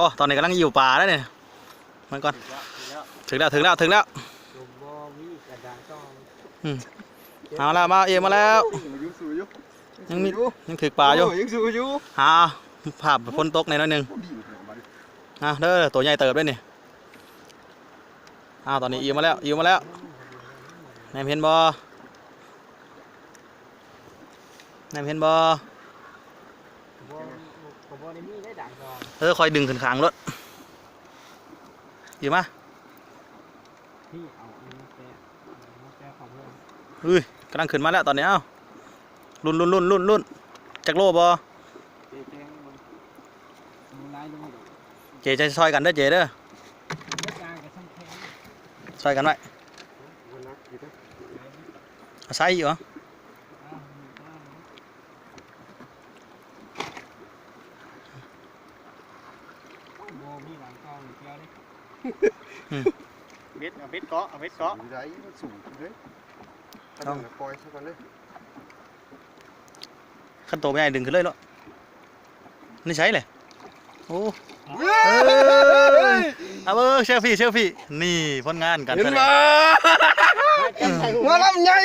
อ้ตอนนี้กำลังอยู่ป่าแล้วเนี่ยมันก่อนถึงแล้วเอาละมาเอ็มมาแล้วยังถึกป่าอยู่หาภาพฝนตกในน้อยหนึ่งเด้อตัวใหญ่เติบด้วยนี่ตอนนี้อิ่มมาแล้วแนมเห็นบ่คอยดึงขึ้นขางรถอยู่มะกำลังขึ้นมาแล้วตอนนี้รุ่นจักโลบ่เจจะซอยกันเด้อเจเด้อซอยกันไว้ใส่อยู่เหรอเบ็ดเกาะได้มันสูงเลยต้องปล่อยสักวันเลยขั้นโตไม่ได้ดึงขึ้นเลยเนาะนี่ใช้เลยโอ้เอาเชื่อพี่นี่ผลงานกันเห็นมาว่าลำใหญ่